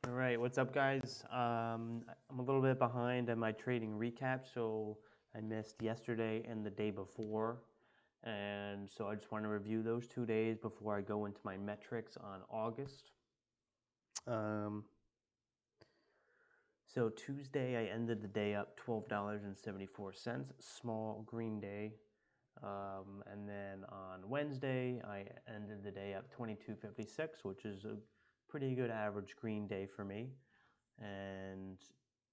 All right, what's up, guys? I'm a little bit behind on my trading recap, so I missed yesterday and the day before. And so I just want to review those 2 days before I go into my metrics on August. So Tuesday, I ended the day up $12.74, small green day. And then on Wednesday, I ended the day up $22.56, which is a pretty good average green day for me. And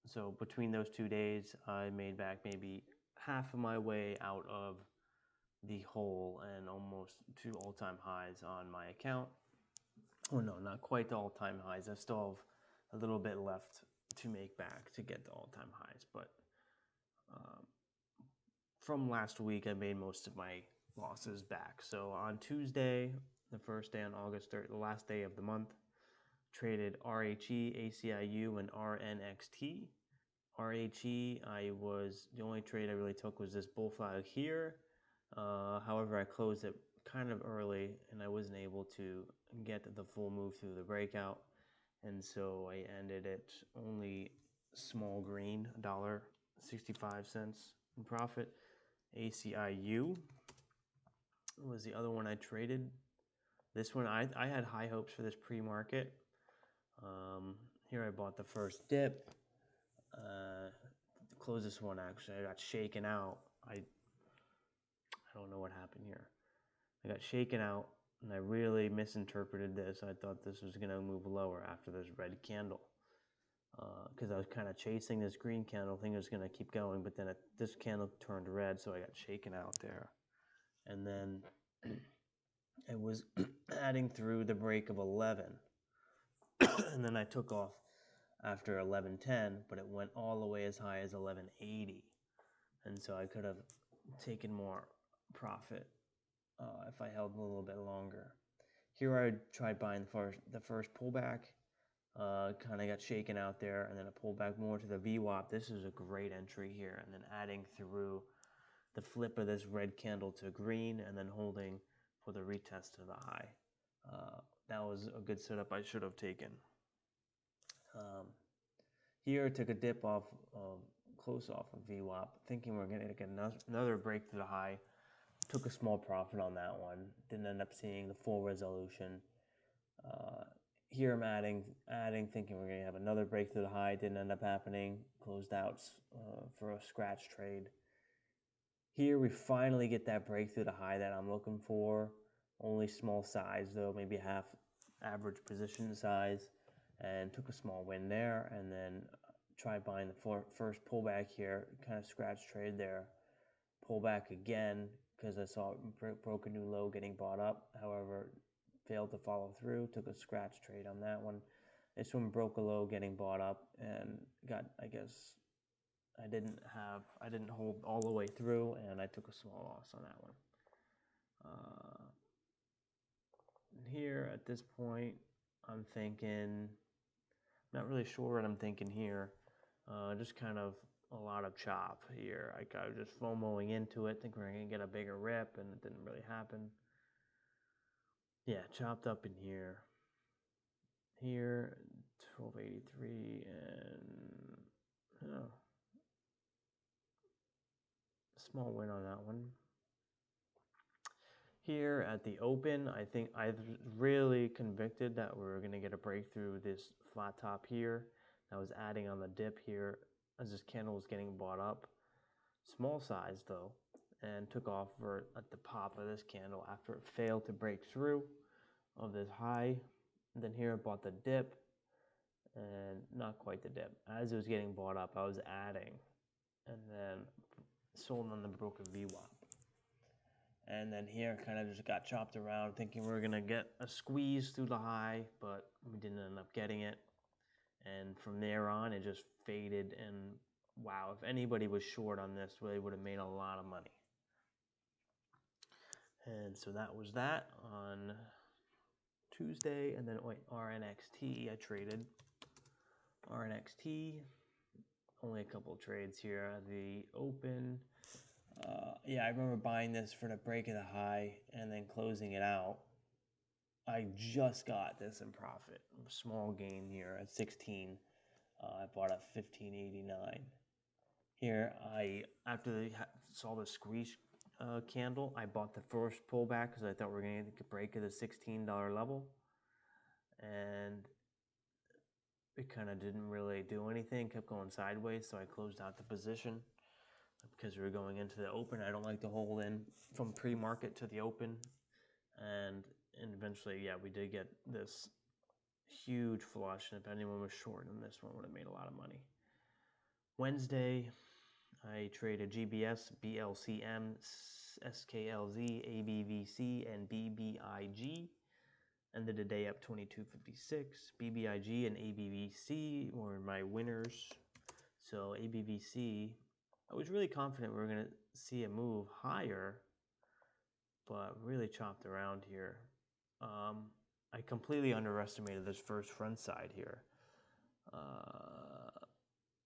so between those 2 days, I made back maybe half of my way out of the hole and almost to all-time highs on my account. Oh no, not quite the all-time highs. I still have a little bit left to make back to get the all-time highs. But from last week, I made most of my losses back. So on Tuesday, the first day on August 3rd, the last day of the month, traded RHE, ACIU, and RNXT. RHE, the only trade I really took was this bull flag here. However, I closed it kind of early and I wasn't able to get the full move through the breakout. And so I ended it only small green, $1.65 in profit. ACIU was the other one I traded. This one, I had high hopes for this pre-market. Here I bought the first dip. To close this one, actually, I got shaken out. I don't know what happened here. I got shaken out, and I really misinterpreted this. I thought this was going to move lower after this red candle. Because I was kind of chasing this green candle, thinking it was going to keep going, but then this candle turned red, so I got shaken out there. And then it was adding through the break of 11. And then I took off after 11.10, but it went all the way as high as 11.80. And so I could have taken more profit if I held a little bit longer. Here I tried buying the first pullback, kind of got shaken out there, and then I pulled back more to the VWAP. This is a great entry here, and then adding through the flip of this red candle to green, and then holding for the retest to the high. That was a good setup I should have taken. Here I took a dip off, close off of VWAP, thinking we're going to get another break to the high. Took a small profit on that one. Didn't end up seeing the full resolution. Here I'm adding, thinking we're going to have another break to the high. Didn't end up happening. Closed out for a scratch trade. Here we finally get that break through the high that I'm looking for. Only small size though, maybe half average position size. And took a small win there, and then tried buying the first pullback here, kind of scratch trade there. Pull back again because I saw it broke a new low getting bought up. However, failed to follow through. Took a scratch trade on that one. This one broke a low getting bought up and got, I guess, I didn't hold all the way through, and I took a small loss on that one. And here at this point, I'm thinking, not really sure what I'm thinking here. Just kind of a lot of chop here. I was just FOMOing into it, thinking we're going to get a bigger rip, and it didn't really happen. Yeah, chopped up in here. Here, 1283, and small win on that one. Here at the open, I think I was really convicted that we were going to get a breakthrough this flat top here. I was adding on the dip here as this candle was getting bought up. Small size though, and took off at the pop of this candle after it failed to break through of this high. And then here I bought the dip, and not quite the dip. As it was getting bought up, I was adding, and then sold on the broken VWAP. And then here kind of just got chopped around, thinking we were going to get a squeeze through the high, but we didn't end up getting it. And from there on, it just faded. And wow, if anybody was short on this, they would have made a lot of money. And so that was that on Tuesday. And then RNXT, I traded. RNXT, only a couple trades here at the open. Yeah, I remember buying this for the break of the high and then closing it out. I just got this in profit. Small gain here at 16. I bought at 15.89. Here, after they saw the squeeze candle, I bought the first pullback because I thought we were going to get a break of the $16 level. And it kind of didn't really do anything, kept going sideways, so I closed out the position because we were going into the open. I don't like to hold in from pre-market to the open. And eventually, yeah, we did get this huge flush, and if anyone was short in this one, would have made a lot of money. Wednesday, I traded GBS, BLCM, SKLZ, ABVC, and BBIG. Ended the day up 22.56. BBIG and ABVC were my winners. So ABVC, I was really confident we were going to see a move higher, but really chopped around here. I completely underestimated this first front side here.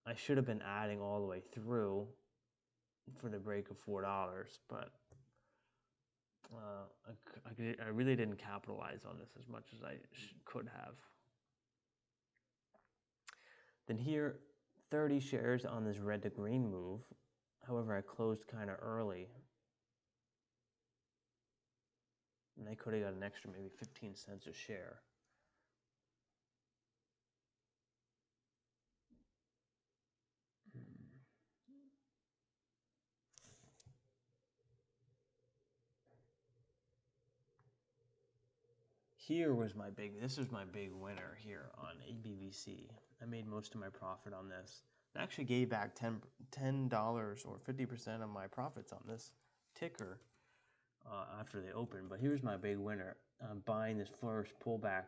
I should have been adding all the way through for the break of $4, but I really didn't capitalize on this as much as I could have. Then here, 30 shares on this red to green move. However, I closed kind of early. And I could have got an extra maybe 15 cents a share. This was my big winner here on ABVC. I made most of my profit on this. I actually gave back $10 or 50% of my profits on this ticker after they opened. But here's my big winner. I'm buying this first pullback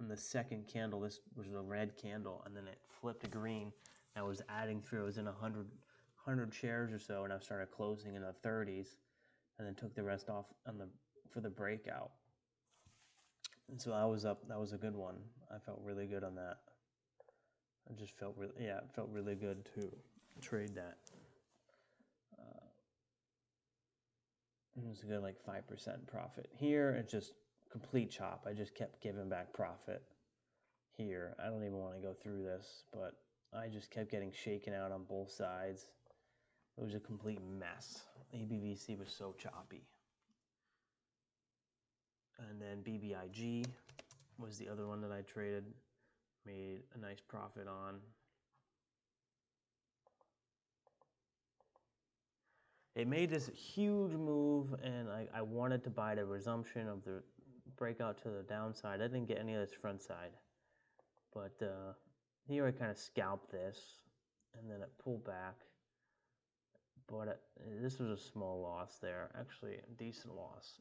on the second candle. This was a red candle, and then it flipped to green. I was adding through. I was in 100 shares or so, and I started closing in the 30s, and then took the rest off for the breakout. And so I was up. That was a good one. I felt really good on that. I just felt it felt really good to trade that. It was a good like 5% profit. Here, it's just complete chop. I just kept giving back profit here. I don't even want to go through this, but I just kept getting shaken out on both sides. It was a complete mess. ABVC was so choppy. And then BBIG was the other one that I traded, made a nice profit on. It made this huge move, and I wanted to buy the resumption of the breakout to the downside. I didn't get any of this front side. But here I kind of scalped this, and then it pulled back. But this was a small loss there, actually a decent loss.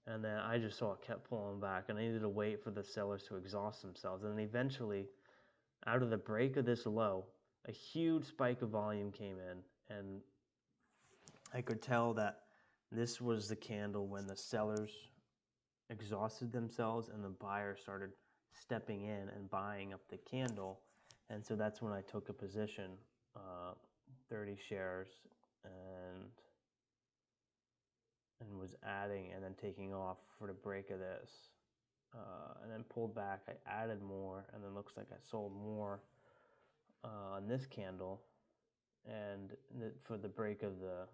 And then I just saw it kept pulling back, and I needed to wait for the sellers to exhaust themselves. And then eventually, out of the break of this low, a huge spike of volume came in, and I could tell that this was the candle when the sellers exhausted themselves and the buyer started stepping in and buying up the candle. And so that's when I took a position, 30 shares, and was adding and then taking off for the break of this. And then pulled back, I added more, and then looks like I sold more on this candle. And for the break of the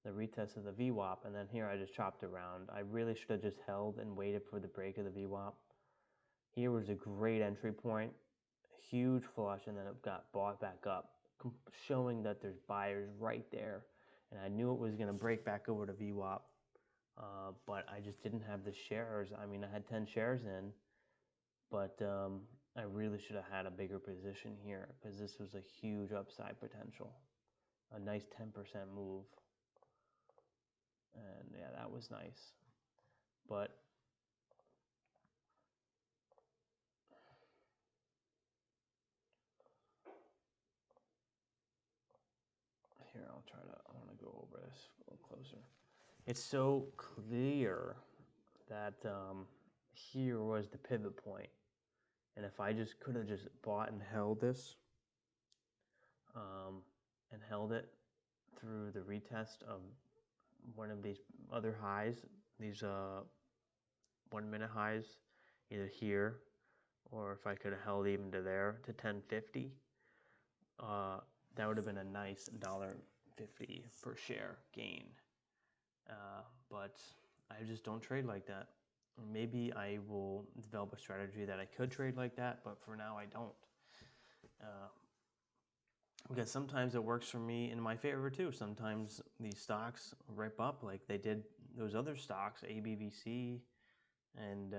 retest of the VWAP, and then here I just chopped around. I really should have just held and waited for the break of the VWAP. Here was a great entry point, huge flush, and then it got bought back up, showing that there's buyers right there. And I knew it was going to break back over to VWAP, but I just didn't have the shares. I mean, I had 10 shares in, but I really should have had a bigger position here because this was a huge upside potential, a nice 10% move. And yeah, that was nice. But here, I want to go over this a little closer. It's so clear that here was the pivot point. And if I just could have just bought and held this, and held it through the retest of one of these other highs, these 1 minute highs, either here or if I could have held even to there to 10.50, that would have been a nice $1.50 per share gain. But I just don't trade like that. Maybe I will develop a strategy that I could trade like that, but for now I don't. Because sometimes it works for me in my favor too. Sometimes these stocks rip up like they did those other stocks, ABVC and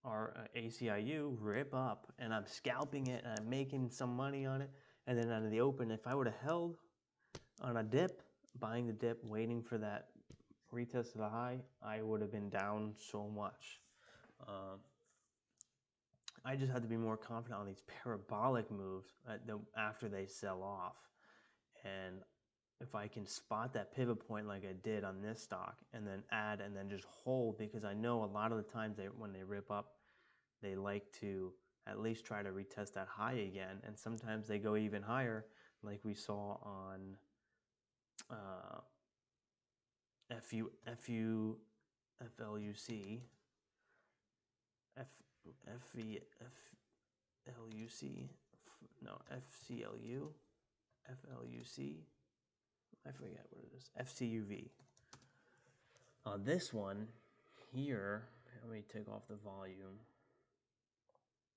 our ACIU rip up, and I'm scalping it and I'm making some money on it. And then out of the open, if I would have held on a dip, buying the dip, waiting for that retest of the high, I would have been down so much. I just had to be more confident on these parabolic moves after they sell off. And if I can spot that pivot point like I did on this stock and then add and then just hold, because I know a lot of the times when they rip up, they like to at least try to retest that high again. And sometimes they go even higher, like we saw on FCUV, I forget what it is, FCUV. This one here, let me take off the volume.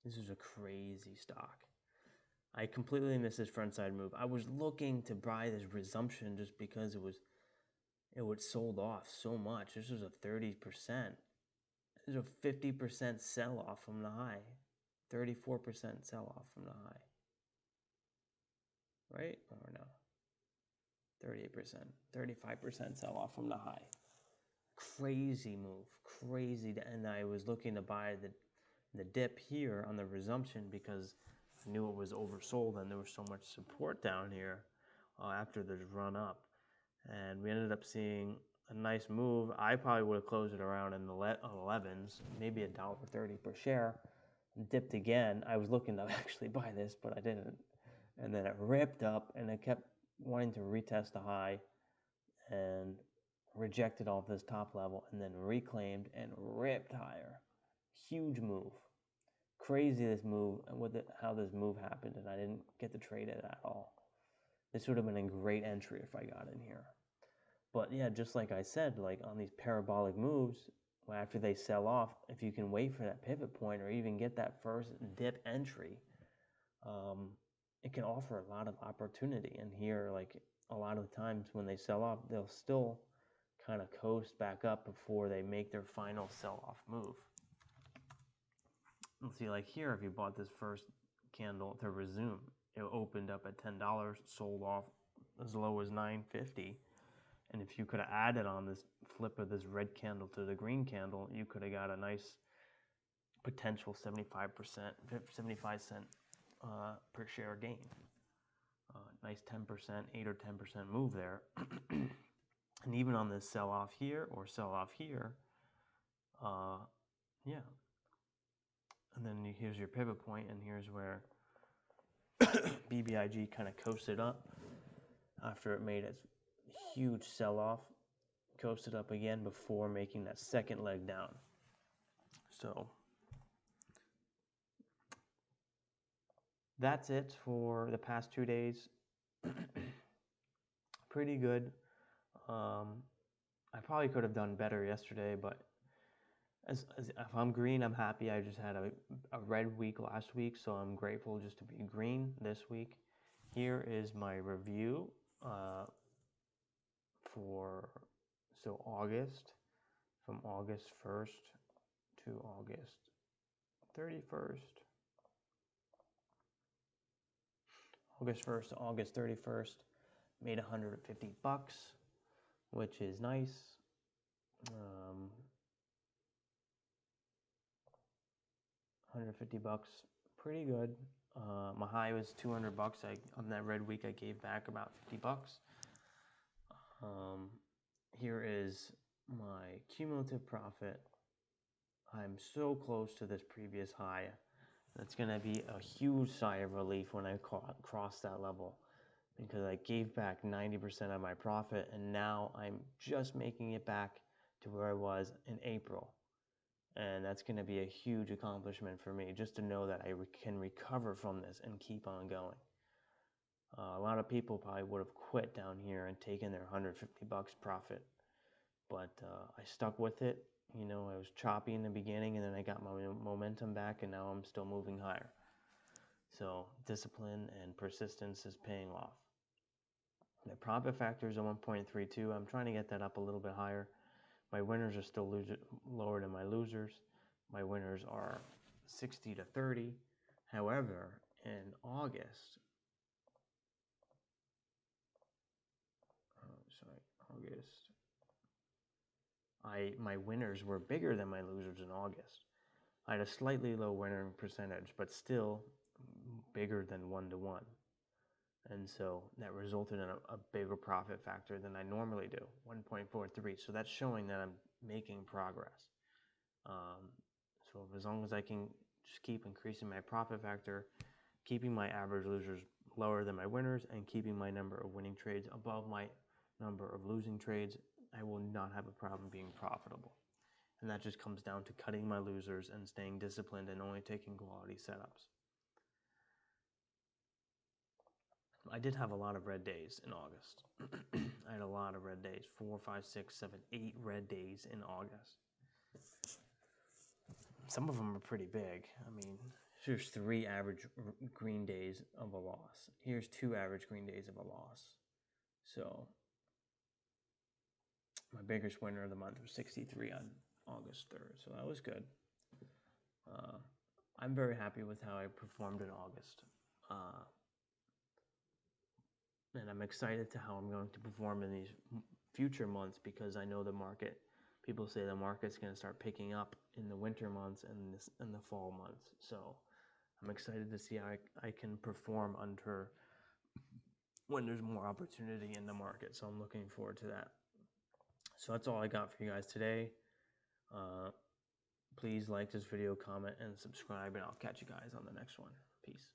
This is a crazy stock. I completely missed this front side move. I was looking to buy this resumption just because it would sold off so much. This was a 30%. This is a 50% sell off from the high. 34% sell off from the high. Right? Or no? 38%. 35% sell off from the high. Crazy move. Crazy. And I was looking to buy the dip here on the resumption because I knew it was oversold and there was so much support down here after this run up. And we ended up seeing a nice move. I probably would have closed it around in the 11s, maybe $1.30 per share. Dipped again. I was looking to actually buy this, but I didn't. And then it ripped up and it kept wanting to retest the high and rejected off this top level and then reclaimed and ripped higher. Huge move. Crazy this move and how this move happened, and I didn't get to trade it at all. This would have been a great entry if I got in here. But yeah, just like I said, like on these parabolic moves, after they sell off, if you can wait for that pivot point or even get that first dip entry, it can offer a lot of opportunity. And here, like a lot of the times when they sell off, they'll still kind of coast back up before they make their final sell-off move. Let's see, like here, if you bought this first candle to resume, it opened up at $10, sold off as low as $9.50. And if you could have added on this flip of this red candle to the green candle, you could have got a nice potential 75 cent per share gain. Nice 10%, 8 or 10% move there. And even on this sell off here or sell off here, yeah. And then here's your pivot point, and here's where BBIG kind of coasted up after it made its huge sell-off, coasted up again before making that second leg down. So that's it for the past 2 days. Pretty good. I probably could have done better yesterday, but if I'm green, I'm happy. I just had a red week last week, so I'm grateful just to be green this week. Here is my review for August, from August 1st to August 31st. August 1st to August 31st, made $150, which is nice. 150 bucks, pretty good. My high was 200 bucks. On that red week, I gave back about 50 bucks. Here is my cumulative profit. I'm so close to this previous high. That's going to be a huge sigh of relief when I cross that level, because I gave back 90% of my profit, and now I'm just making it back to where I was in April. And that's going to be a huge accomplishment for me, just to know that I can recover from this and keep on going. A lot of people probably would have quit down here and taken their $150 profit, but I stuck with it. You know, I was choppy in the beginning, and then I got my momentum back, and now I'm still moving higher. So discipline and persistence is paying off. My profit factor is a 1.32. I'm trying to get that up a little bit higher. My winners are still lower than my losers. My winners are 60 to 30. However, in August, my winners were bigger than my losers in August. I had a slightly low winning percentage, but still bigger than 1-to-1. And so that resulted in a bigger profit factor than I normally do, 1.43. So that's showing that I'm making progress. So as long as I can just keep increasing my profit factor, keeping my average losers lower than my winners, and keeping my number of winning trades above my number of losing trades, I will not have a problem being profitable. And that just comes down to cutting my losers and staying disciplined and only taking quality setups. I did have a lot of red days in August. I had a lot of red days, 4, 5, 6, 7, 8 red days in August. Some of them are pretty big. I mean, here's 3 average green days of a loss. Here's 2 average green days of a loss. So my biggest winner of the month was 63 on August 3rd. So that was good. I'm very happy with how I performed in August. And I'm excited to how I'm going to perform in these future months, because I know the market, people say the market's going to start picking up in the winter months and in the fall months. So I'm excited to see how I can perform when there's more opportunity in the market. So I'm looking forward to that. So that's all I got for you guys today. Please like this video, comment, and subscribe, and I'll catch you guys on the next one. Peace.